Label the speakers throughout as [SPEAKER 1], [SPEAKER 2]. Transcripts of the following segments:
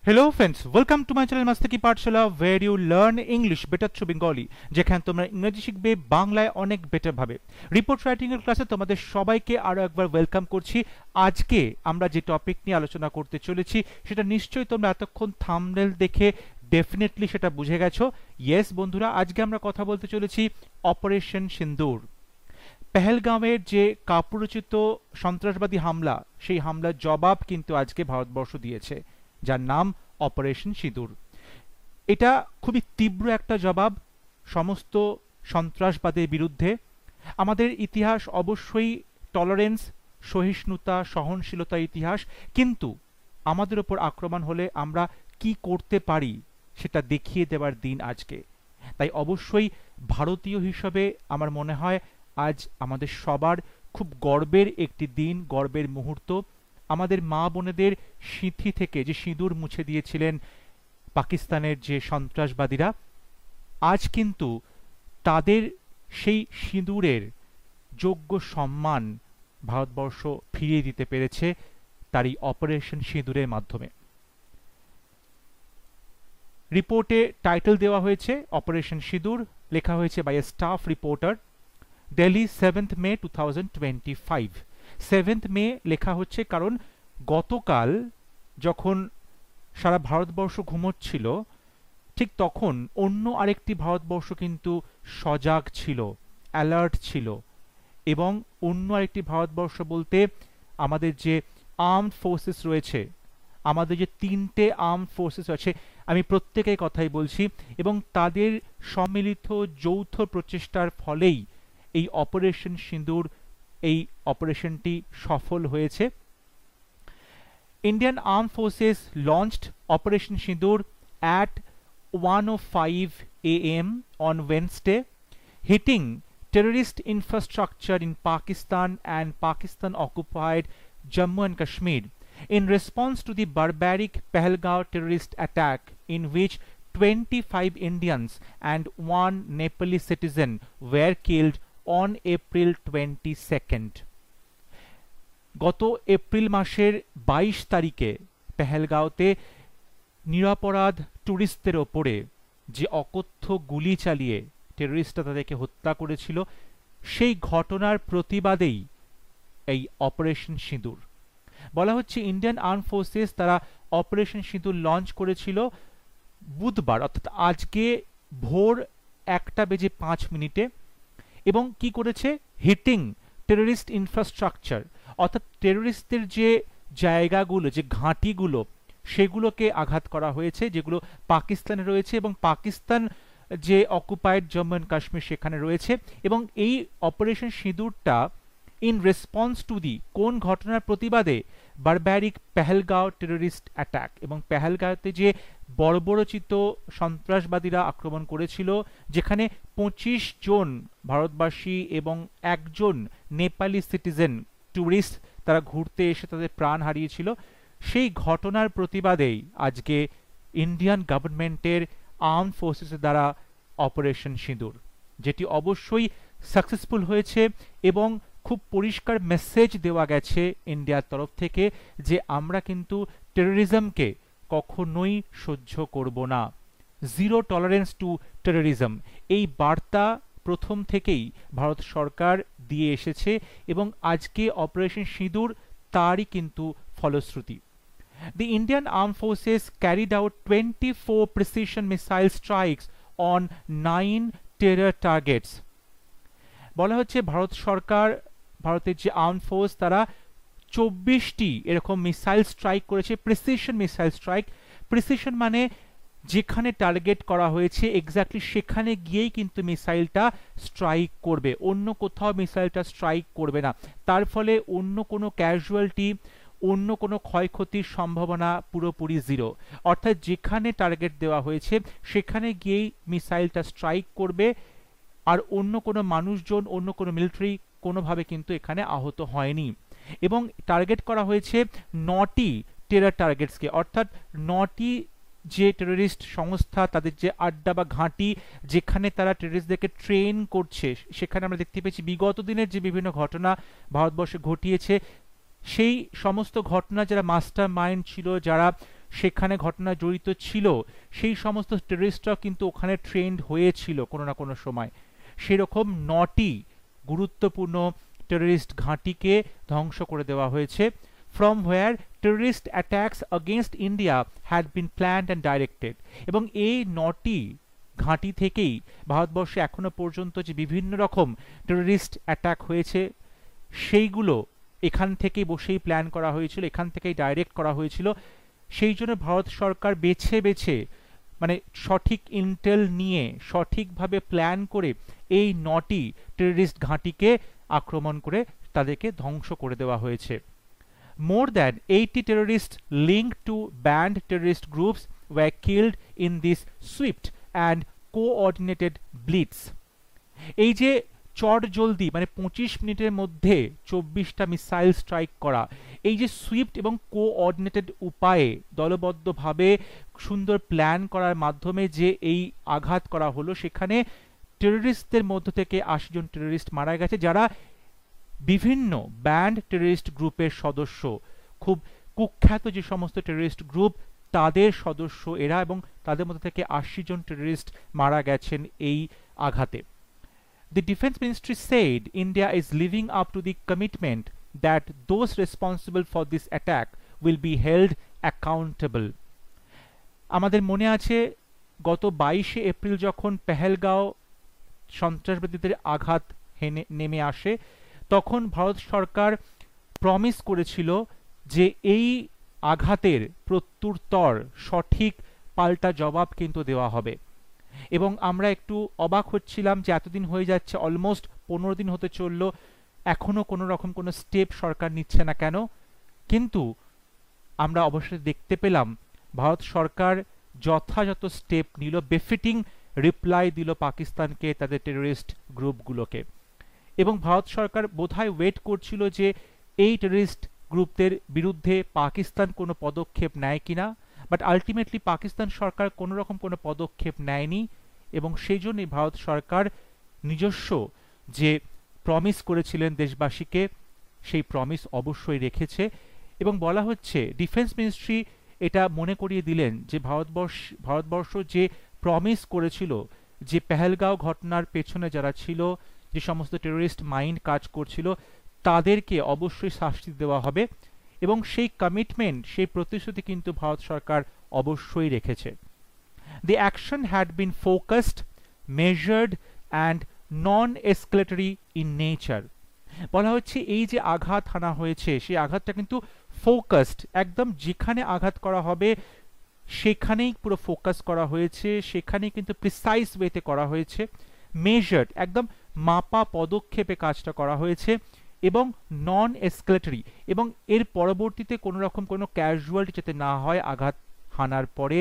[SPEAKER 1] Hello friends, welcome to my channel Mastaki Pathshala where you learn English better through Bengali যেখানে তোমরা ইংরেজি শিখবে বাংলায় অনেক বেটার ভাবে। রিপোর্ট রাইটিং এর ক্লাসে তোমাদের সবাইকে আরো একবার ওয়েলকাম করছি। আজকে আমরা যে টপিক নিয়ে আলোচনা করতে চলেছি সেটা নিশ্চয়ই তোমরা এতক্ষণ থাম্বনেল দেখে ডেফিনেটলি সেটা বুঝে গেছো। ইয়েস বন্ধুরা, আজকে আমরা কথা বলতে চলেছি অপারেশন সিন্দুর। পেহেলগাঁওয়ের যে কাপুরুচিত সন্ত্রাসবাদী হামলা, সেই হামলার জবাব কিন্তু আজকে ভারতবর্ষ দিয়েছে, যার নাম অপারেশন সিঁদুর। এটা খুবই তীব্র একটা জবাব সমস্ত সন্ত্রাসবাদের বিরুদ্ধে। আমাদের ইতিহাস অবশ্যই টলারেন্স, সহিষ্ণুতা, সহনশীলতার ইতিহাস, কিন্তু আমাদের ওপর আক্রমণ হলে আমরা কি করতে পারি সেটা দেখিয়ে দেওয়ার দিন আজকে। তাই অবশ্যই ভারতীয় হিসাবে আমার মনে হয় আজ আমাদের সবার খুব গর্বের একটি দিন, গর্বের মুহূর্ত। আমাদের মা বোনেদের সিঁথি থেকে যে সিঁদুর মুছে দিয়েছিলেন পাকিস্তানের যে সন্ত্রাসবাদীরা, আজ কিন্তু তাদের সেই সিঁদুরের যোগ্য সম্মান ভারতবর্ষ ফিরিয়ে দিতে পেরেছে তার এই অপারেশন সিঁদুরের মাধ্যমে। রিপোর্টে টাইটেল দেওয়া হয়েছে অপারেশন সিঁদুর, লেখা হয়েছে by a staff reporter, Delhi 7th May 2025। 7th May লেখা হচ্ছে কারণ গতকাল যখন সারা ভারতবর্ষ ঘুমোচ্ছিল, ঠিক তখন অন্য আরেকটি ভারতবর্ষ কিন্তু সজাগ ছিল, অ্যালার্ট ছিল। এবং অন্য আরেকটি ভারতবর্ষ বলতে আমাদের যে আর্মড ফোর্সেস রয়েছে, আমাদের যে 3টে আর্মড ফোর্সেস আছে, আমি প্রত্যেকের কথাই বলছি, এবং তাদের সম্মিলিত যৌথ প্রচেষ্টার ফলেই এই অপারেশন সিঁদুর, এই অপারেশনটি সফল হয়েছে। Indian Armed Forces launched Operation Sindoor at 1:05 a.m. on Wednesday, hitting terrorist infrastructure in Pakistan and Pakistan-occupied Jammu and Kashmir in response to the barbaric Pahalgaon terrorist attack in which 25 Indians and 1 Nepali citizen were killed on April 22nd. গত April মাসের 22 তারিখে পেহেলগাঁওতে নিরপরাধ ট্যুরিস্টদের ওপরে যে অকথ্য গুলি চালিয়ে টেররিস্টরা তাদেরকে হত্যা করেছিল, সেই ঘটনার প্রতিবাদেই এই অপারেশন সিঁদুর। বলা হচ্ছে ইন্ডিয়ান আর্ম ফোর্সেস তারা অপারেশন সিঁদুর লঞ্চ করেছিল বুধবার, অর্থাৎ আজকে ভোর 1:05 এবং কি করেছে, হিটিং টেররিস্ট ইনফ্রাস্ট্রাকচার, অর্থাৎ টেররিস্টদের যে জায়গাগুলো, যে ঘাঁটিগুলো, সেগুলোকে আঘাত করা হয়েছে, যেগুলো পাকিস্তানে রয়েছে এবং পাকিস্তান যে অকুপাইড জম্মু অ্যান্ড কাশ্মীর সেখানে রয়েছে। এবং এই অপারেশন সিঁদুরটা ইন রেসপন্স টু দি কোন ঘটনার প্রতিবাদে, বারব্যারিক পেহেলগাঁও টেররিস্ট অ্যাটাক, এবং পেহেলগাঁওতে যে বর্বরচিত সন্ত্রাসবাদীরা আক্রমণ করেছিল, যেখানে 25 জন ভারতবাসী এবং 1 জন নেপালি সিটিজেন ট্যুরিস্ট তারা ঘুরতে এসে তাদের প্রাণ হারিয়েছিল, সেই ঘটনার প্রতিবাদেই আজকে ইন্ডিয়ান গভর্নমেন্টের আর্মড ফোর্সেসের দ্বারা অপারেশন সিঁদুর, যেটি অবশ্যই সাকসেসফুল হয়েছে এবং খুব পরিষ্কার মেসেজ দেওয়া গেছে ইন্ডিয়ার তরফ থেকে যে আমরা কিন্তু টেররিজমকে কখনোই সহ্য করব না, জিরো টলারেন্স টু টেররিজম। এই বার্তা প্রথম থেকেই ভারত সরকার দিয়ে এসেছে এবং আজকে অপারেশন সিঁদুর তারই কিন্তু ফলশ্রুতি। The Indian Armed Forces carried out 24 precision missile strikes on 9 terror targets. বলা হচ্ছে ভারত সরকার, ভারতের যে আর্মড ফোর্স, তারা 24টি এরকম মিসাইল স্ট্রাইক করেছে, প্রিসিশন মিসাইল স্ট্রাইক। প্রিসিশন মানে যেখানে টার্গেট করা হয়েছে এক্স্যাক্টলি সেখানে গিয়েই কিন্তু মিসাইলটা স্ট্রাইক করবে, অন্য কোথাও মিসাইলটা স্ট্রাইক করবে না। তার ফলে অন্য কোনো ক্যাজুয়ালিটি, অন্য কোনো ক্ষয়ক্ষতির সম্ভাবনা পুরোপুরি জিরো। অর্থাৎ যেখানে টার্গেট দেওয়া হয়েছে সেখানে গিয়েই মিসাইলটা স্ট্রাইক করবে, আর অন্য কোনো মানুষজন, অন্য কোনো মিলিটারি কোনোভাবে কিন্তু এখানে আহত হয়নি। এবং টার্গেট করা হয়েছে 9টি টেরর টার্গেটসকে, অর্থাৎ 9টি যে টেররিস্ট সংস্থা, তাদের যে আড্ডা বা ঘাঁটি, যেখানে তারা টেররিস্টদেরকে ট্রেন করছে, সেখানে আমরা দেখতে পেয়েছি বিগত দিনের যে বিভিন্ন ঘটনা ভারতবর্ষে ঘটিয়েছে, সেই সমস্ত ঘটনা যারা মাস্টার মাইন্ড ছিল, যারা সেখানে ঘটনা জড়িত ছিল, সেই সমস্ত টেররিস্টরাও কিন্তু ওখানে ট্রেন্ড হয়েছিল কোনো না কোনো সময়। সেরকম 9টি গুরুত্বপূর্ণ টেররিস্ট ঘাঁটিকে ধ্বংস করে দেওয়া হয়েছে, from where terrorist attacks against India had been planned and directed। এবং এই 9টি ঘাঁটি থেকেই ভারতবর্ষে এখনো পর্যন্ত যে বিভিন্ন রকম টেররিস্ট অ্যাটাক হয়েছে সেইগুলো এখান থেকেই বসেই প্ল্যান করা হয়েছিল, এখান থেকেই ডাইরেক্ট করা হয়েছিল। সেই জন্য ভারত সরকার বেছে বেছে মানে সঠিক ইন্টেল নিয়ে সঠিকভাবে প্ল্যান করে এই 9টি টেররিস্ট ঘাঁটিকে আক্রমণ করে তাদেরকে ধ্বংস করে দেওয়া হয়েছে। More than 80 terrorists linked to banned terrorist groups were killed in this swift and coordinated blitz। এই যে চট জলদি মানে 25 মিনিটের মধ্যে 24টা মিসাইল স্ট্রাইক করা, এই যে সুইফট এবং কোঅর্ডিনেটেড উপায়ে দলবদ্ধভাবে সুন্দর প্ল্যান করার মাধ্যমে যে এই আঘাত করা হলো, সেখানে টেররিস্টদের মধ্য থেকে 80 জন টেররিস্ট মারা গেছে, যারা বিভিন্ন ব্যান্ড টেররিস্ট গ্রুপের সদস্য, খুব কুখ্যাত যে সমস্ত টেররিস্ট গ্রুপ তাদের সদস্য এরা, এবং তাদের মধ্যে থেকে 80 জন টেররিস্ট মারা গেছেন এই আঘাতে। The Defense Ministry said India is living up to the commitment that those responsible for this attack will be held accountable। আমাদের মনে আছে গত 22শে এপ্রিল যখন পেহেলগাঁও সন্ত্রাসবাদীদের আঘাত নেমে আসে, তখন ভারত সরকার প্রমিস করেছিল যে এই আঘাতের প্রত্যুত্তর সঠিক পাল্টা জবাব কিন্তু দেওয়া হবে। এবং আমরা একটু অবাক হচ্ছিলাম যে এতদিন হয়ে যাচ্ছে, অলমোস্ট 15 দিন হতে চলল, এখনো কোনো রকম কোনো স্টেপ সরকার নিচ্ছে না কেন। কিন্তু আমরা অবশ্যই দেখতে পেলাম ভারত সরকার যথাযথ স্টেপ নিল, বেফিটিং রিপ্লাই দিল পাকিস্তানকে, তাদের টেররিস্ট গ্রুপগুলোকে। এবং ভারত সরকার বোধহয় ওয়েট করছিল যে এই টেররিস্ট গ্রুপদের বিরুদ্ধে পাকিস্তান কোনো পদক্ষেপ নেয় কিনা, বাট আলটিমেটলি পাকিস্তান সরকার কোনো রকম কোনো পদক্ষেপ নেয়নি। এবং সেই জন্যই ভারত সরকার নিজস্ব যে প্রমিস করেছিলেন দেশবাসীকে, সেই প্রমিস অবশ্যই রেখেছে। এবং বলা হচ্ছে ডিফেন্স মিনিস্ট্রি এটা মনে করিয়ে দিলেন যে ভারতবর্ষ যে প্রমিস করেছিল যে পেহেলগাঁও ঘটনার পেছনে যারা ছিল, যে সমস্ত টেররিস্ট মাইন্ড কাজ করছিল, তাদেরকে অবশ্যই শাস্তি দেওয়া হবে, এবং সেই কমিটমেন্ট, সেই প্রতিশ্রুতি কিন্তু ভারত সরকার অবশ্যই রেখেছে। The action had been focused, measured and non-escalatory in nature। বলা হচ্ছে এই যে আঘাত হানা হয়েছে, সেই আঘাতটা কিন্তু ফোকাসড, একদম যেখানে আঘাত করা হবে সেখানেই পুরো ফোকাস করা হয়েছে, সেখানেই কিন্তু প্রিসাইজ ওয়েতে করা হয়েছে, মেজার্ড একদম মাপা পদক্ষেপে কাজটা করা হয়েছে, এবং নন এসকেলেটরি, এবং এর পরবর্তীতে কোনো রকম কোনো ক্যাজুয়ালিটি যাতে না হয় আঘাত হানার পরে,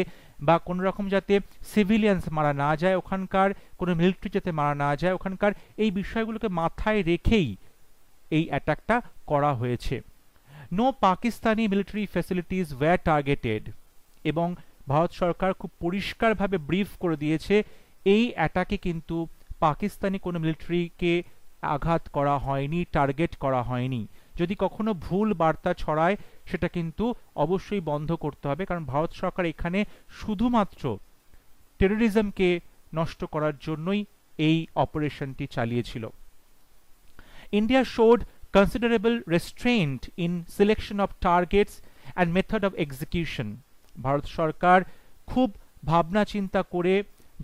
[SPEAKER 1] বা কোনো রকম যাতে সিভিলিয়ান্স মারা না যায়, ওখানকার কোনো মিলিটারি যাতে মারা না যায়, ওখানকার এই বিষয়গুলোকে মাথায় রেখেই এই অ্যাটাকটা করা হয়েছে। No Pakistani military facilities were targeted. এবং ভারত সরকার খুব পরিষ্কারভাবে ব্রিফ করে দিয়েছে এই অ্যাটাকে কিন্তু পাকিস্তানি কোনো মিলিটারিকে আঘাত করা হয়নি, টার্গেট করা হয়নি। যদি কখনো ভুল বার্তা ছড়ায় সেটা কিন্তু অবশ্যই বন্ধ করতে হবে, কারণ ভারত সরকার এখানে শুধুমাত্র টেররিজমকে নষ্ট করার জন্যই এই অপারেশনটি চালিয়েছিল। India showed considerable restraint in selection of targets and method of execution। Bharat সরকার খুব ভাবনা চিন্তা করে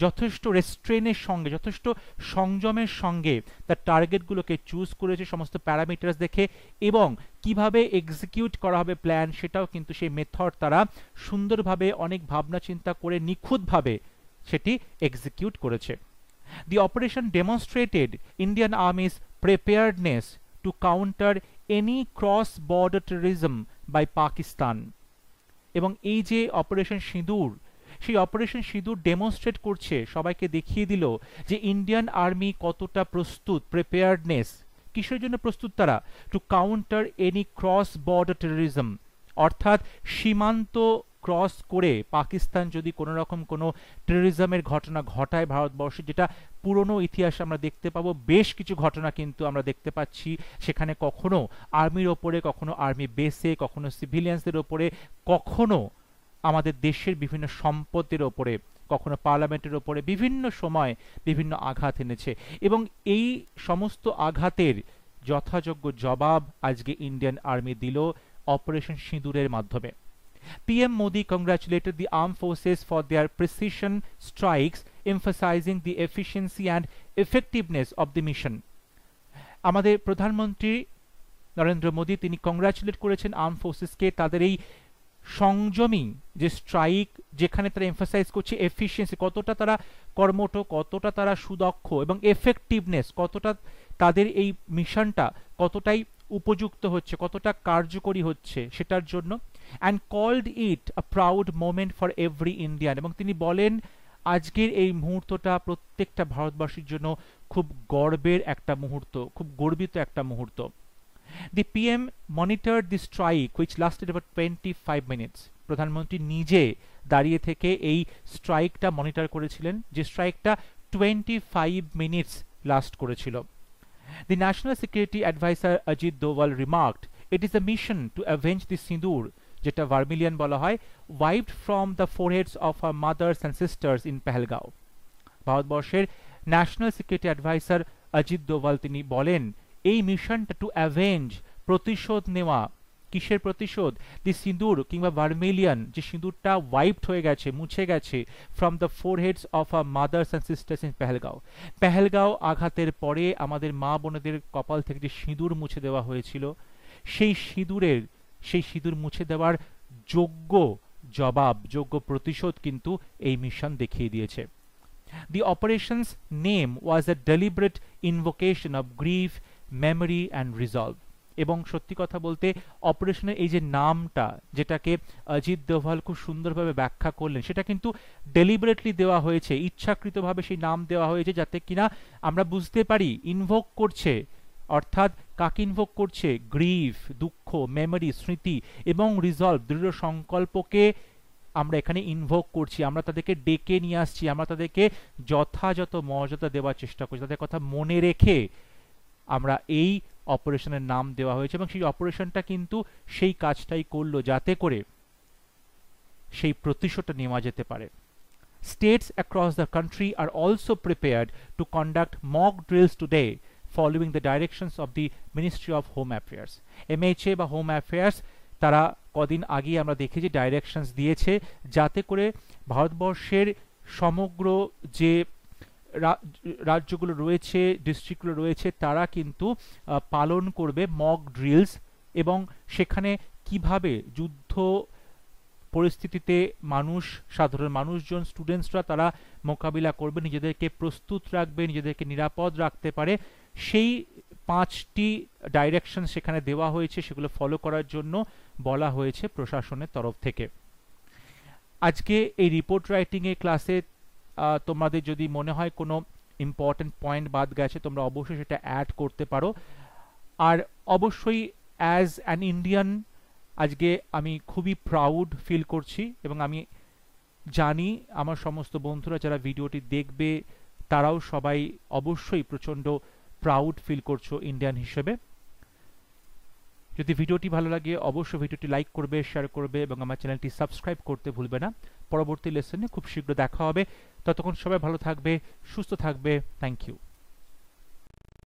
[SPEAKER 1] যথেষ্ট রেস্ট্রেনের সঙ্গে, যথেষ্ট সংযমের সঙ্গে তার টার্গেটগুলোকে চুজ করেছে সমস্ত প্যারামিটার্স দেখে, এবং কিভাবে এক্সিকিউট করা হবে প্ল্যান, সেটাও কিন্তু সেই মেথড তারা সুন্দরভাবে অনেক ভাবনা চিন্তা করে নিখুঁতভাবে সেটি এক্সিকিউট করেছে। The operation demonstrated Indian Army's preparedness to counter any cross-border terrorism by Pakistan। এবং এই যে অপারেশন সিঁদুর, সেই অপারেশন সিঁদুর ডেমনস্ট্রেট করছে, সবাইকে দেখিয়ে দিল যে ইন্ডিয়ান আর্মি কতটা প্রস্তুত, প্রিপেয়ার্ডনেস, কিসের জন্য প্রস্তুত তারা, two counter any cross border terrorism, অর্থাৎ সীমান্ত ক্রস করে পাকিস্তান যদি কোনো রকম কোনো টেররিজমের ঘটনা ঘটায় ভারতবর্ষে, যেটা পুরনো ইতিহাসে আমরা দেখতে পাবো, বেশ কিছু ঘটনা কিন্তু আমরা দেখতে পাচ্ছি, সেখানে কখনো আর্মির ওপরে, কখনো আর্মি বেসে, কখনো সিভিলিয়ান্সদের ওপরে, কখনো আমাদের দেশের বিভিন্ন সম্পদের ওপরে, কখনো পার্লামেন্টের ওপরে বিভিন্ন সময় বিভিন্ন আঘাত এনেছে, এবং এই সমস্ত আঘাতের যথাযোগ্য জবাব আজকে ইন্ডিয়ান আর্মি দিল অপারেশন সিঁদুরের মাধ্যমে। PM Modi congratulated the armed forces for their precision strikes, emphasizing the efficiency and effectiveness of the mission. আমাদের প্রধানমন্ত্রী নরেন্দ্র মোদী তিনি কংগ্রাচুলেট করেছেন আর্ম ফোর্সেসকে তাদের এই সংযমী যে স্ট্রাইক, যেখানে তারা এমফাসাইজ করছে এফিসিয়েন্সি, কতটা তারা কর্মঠ, কতটা তারা সুদক্ষ, এবং এফেক্টিভনেস, কতটা তাদের এই মিশনটা কতটাই উপযুক্ত হচ্ছে, কতটা কার্যকরী হচ্ছে সেটার জন্য। And called it a proud moment for every Indian, এবং তিনি বলেন আজকের এই মুহূর্তটা প্রত্যেকটা ভারতবাসীর জন্য খুব গর্বের একটা মুহূর্ত, খুব গর্বিত একটা মুহূর্ত। The PM monitored the strike which lasted about 25 minutes. প্রধানমন্ত্রী নিজে দাঁড়িয়ে থেকে এই স্ট্রাইকটা মনিটর করেছিলেন, যে স্ট্রাইকটা 25 মিনিটস লাস্ট করেছিল। The National Security Advisor Ajit Doval remarked, "It is a mission to avenge the sindoor," যেটা ভার্মিলিয়ান বলা হয়, "wiped from the foreheads of our mothers and sisters in Pahalgaon." ভারতবর্ষের national security adviser Ajit Doval তিনি বলেন এই মিশনটা two avenge, প্রতিশোধ নেওয়া। কিসের প্রতিশোধ? দি সিঁদুর কিংবা ভার্মিলিয়ান, যে সিঁদুরটা ওয়াইপড হয়ে গেছে, মুছে গেছে, from the foreheads of a mothers and sisters in Pahalgam. Pahalgam আঘাতের পরে আমাদের মা বোনেদের কপাল থেকে যে সিঁদুর মুছে দেওয়া হয়েছিল, সেই সিঁদুর মুছে দেওয়ার যোগ্য জবাব, যোগ্য প্রতিশোধ কিন্তু এই মিশন দেখিয়ে দিয়েছে। The operation's name was a deliberate invocation of grief, memory and resolve. এবং সত্যি কথা বলতে অপারেশনের এই যে নামটা, যেটাকে অজিত দোভাল খুব সুন্দরভাবে ব্যাখ্যা করলেন, সেটা কিন্তু ডেলিবারেটলি দেওয়া হয়েছে, ইচ্ছাকৃতভাবে সেই নাম দেওয়া হয়েছে, যাতে কিনা আমরা বুঝতে পারি ইনভোক করছে, অর্থাৎ কাকে ইনভোক করছে? গ্রিফ, দুঃখ, মেমরি, স্মৃতি, এবং রিজলভ, দৃঢ় সংকল্পকে আমরা এখানে ইনভোক করছি, আমরা তাদেরকে ডেকে নিয়ে আসছি, আমরা তাদেরকে যথাযথ মর্যাদা দেওয়ার চেষ্টা করছি, তাদের কথা মনে রেখে আমরা এই অপারেশনের নাম দেওয়া হয়েছে। এবং সেই অপারেশনটা কিন্তু সেই কাজটাই করলো, যাতে করে সেই প্রতিশোধটা নেওয়া যেতে পারে। States across the country are also prepared to conduct mock drills today following the directions of the Ministry of Home Affairs. MHA বা হোম অ্যাফেয়ার্স তারা কদিন আগে আমরা দেখেছি ডাইরেকশনস দিয়েছে, যাতে করে ভারতবর্ষের সমগ্র যে রাজ্যগুলো রয়েছে, ডিস্ট্রিক্টগুলো রয়েছে, তারা কিন্তু পালন করবে মক ড্রিলস, এবং সেখানে কিভাবে যুদ্ধ পরিস্থিতিতে মানুষ, সাধারণ মানুষজন, স্টুডেন্টসরা তারা মোকাবিলা করবে, নিজেদেরকে প্রস্তুত রাখবে, নিজেদেরকে নিরাপদ রাখতে পারে, সেই 5টি ডাইরেকশন সেখানে দেওয়া হয়েছে, সেগুলো ফলো করার জন্য বলা হয়েছে প্রশাসনের তরফ থেকে। আজকে এই রিপোর্ট রাইটিংয়ের ক্লাসে তোমাদের যদি মনে হয় কোনো ইম্পর্টেন্ট পয়েন্ট বাদ গেছে, তোমরা অবশ্যই সেটা অ্যাড করতে পারো। আর অবশ্যই অ্যাজ অ্যান ইন্ডিয়ান আজকে আমি খুবই প্রাউড ফিল করছি, এবং আমি জানি আমার সমস্ত বন্ধুরা যারা ভিডিওটি দেখবে তারাও সবাই অবশ্যই প্রচণ্ড প্রাউড ফিল করছো ইন্ডিয়ান হিসেবে। যদি ভিডিওটি ভালো লাগে অবশ্যই ভিডিওটি লাইক করবে, শেয়ার করবে, এবং আমার চ্যানেলটি সাবস্ক্রাইব করতে ভুলবে না। পরবর্তী লেসনে খুব শীঘ্র দেখা হবে, ততক্ষণ সবাই ভালো থাকবে, সুস্থ থাকবে। Thank you.